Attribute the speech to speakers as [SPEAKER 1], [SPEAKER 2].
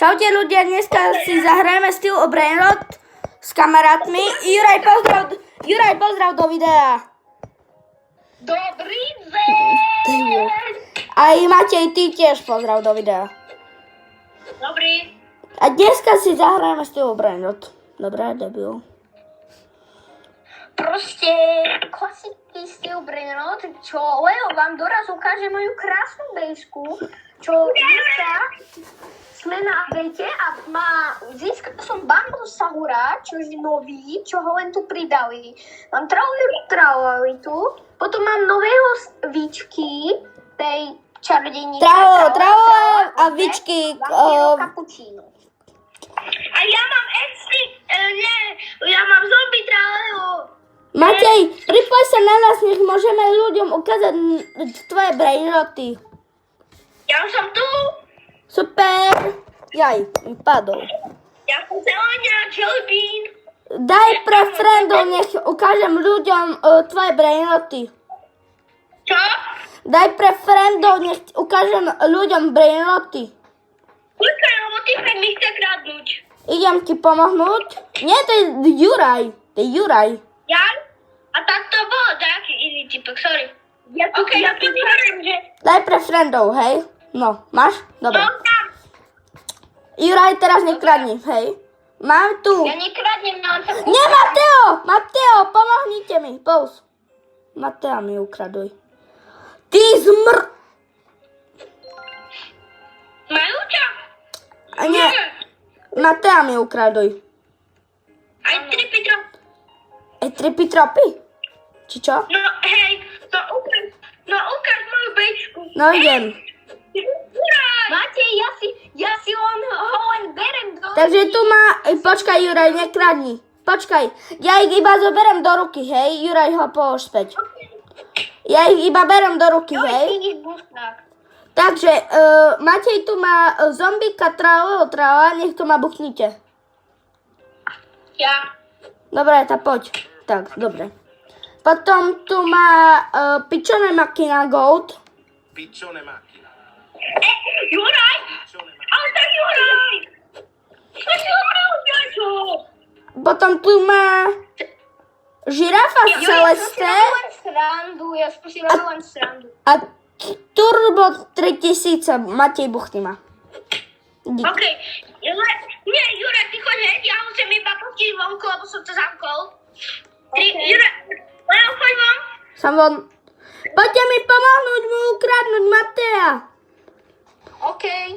[SPEAKER 1] Čaute ľudia, dneska si zahrajeme Steel o Brainrot s kamarátmi. Juraj, pozdrav do videa.
[SPEAKER 2] Dobrý deň!
[SPEAKER 1] Aj Matej, ty tiež pozdrav do videa.
[SPEAKER 2] Dobrý.
[SPEAKER 1] A dneska si zahrajeme Steel o Brainrot. Dobre, debil.
[SPEAKER 2] Proste klasický Steel Brainrot, čo Leo vám doraz ukáže moju krásnu bejsku, čo dneska sme na update a získal som Bamboo Sahura, čo je nový, čo ho len tu pridali. Mám Traulitu, potom mám nového Vičky, tej čarodejníka.
[SPEAKER 1] Travo a Vičky.
[SPEAKER 2] Cappuccino. A ja mám ja mám zombie Traulitu.
[SPEAKER 1] Matej, pripoj sa na nás, nech môžeme ľuďom ukázať tvoje Brainroty.
[SPEAKER 2] Ja som tu.
[SPEAKER 1] Super. Jaj, mi padol.
[SPEAKER 2] Ja som zelená, Jelly Bean.
[SPEAKER 1] Daj pre friendov, nech ukážem ľuďom tvoje Brainroty.
[SPEAKER 2] Čo?
[SPEAKER 1] Daj pre friendov, nech ukážem ľuďom Brainroty.
[SPEAKER 2] Počkaj, lebo ty mi chce kradnúť.
[SPEAKER 1] Idem ti pomohnúť? Nie, to je Juraj. To je Juraj.
[SPEAKER 2] Ja? A tak to bolo, nejaký iný typek, sorry. Ja tu vyberiem, že...
[SPEAKER 1] Daj pre friendov, hej? No, máš? Dobre.
[SPEAKER 2] No, tam.
[SPEAKER 1] Juraj, teraz nekradni, hej? Mám tu.
[SPEAKER 2] Ja nekradnem, mám sa...
[SPEAKER 1] Nie, Mateo, pomohnite mi, pous. Matea mi ukraduj. Ty
[SPEAKER 2] Majú ťa?
[SPEAKER 1] A nie, Matea mi ukraduj.
[SPEAKER 2] Aj tripidro.
[SPEAKER 1] Trippy tropy? Či čo?
[SPEAKER 2] No, hej, ukáž moju bejčku.
[SPEAKER 1] No idem.
[SPEAKER 2] Matej, ja si ho len berem do...
[SPEAKER 1] Takže tu má... Počkaj, Juraj, nekradni. Počkaj, ja ich iba zoberem do ruky, hej? Juraj, ho polož späť. Ja ich iba berem do ruky, hej? Takže, Matej tu má zombíka trava, nech to ma buchnite.
[SPEAKER 2] Ja.
[SPEAKER 1] Dobre, tak poď. Tak, dobre. Potom tu má pičone makina goat.
[SPEAKER 3] Piccione macchina.
[SPEAKER 2] Juraj!
[SPEAKER 3] Piccione macchina.
[SPEAKER 2] Ale to je Juraj! Čo si hovoril, ďačo?
[SPEAKER 1] Potom tu má žirafa Celeste
[SPEAKER 2] Ja som si robil len srandu.
[SPEAKER 1] a Turbo 3000. Matej, buchni ma. Dík.
[SPEAKER 2] Okej. Nie, Juraj, ty choď hneď, ja musím iba pustiť vonku, lebo som to zamkol. Juraj, Leo, choď von.
[SPEAKER 1] Som von. Poďte mi pomohnúť mu ukradnúť Matea.
[SPEAKER 2] Okej.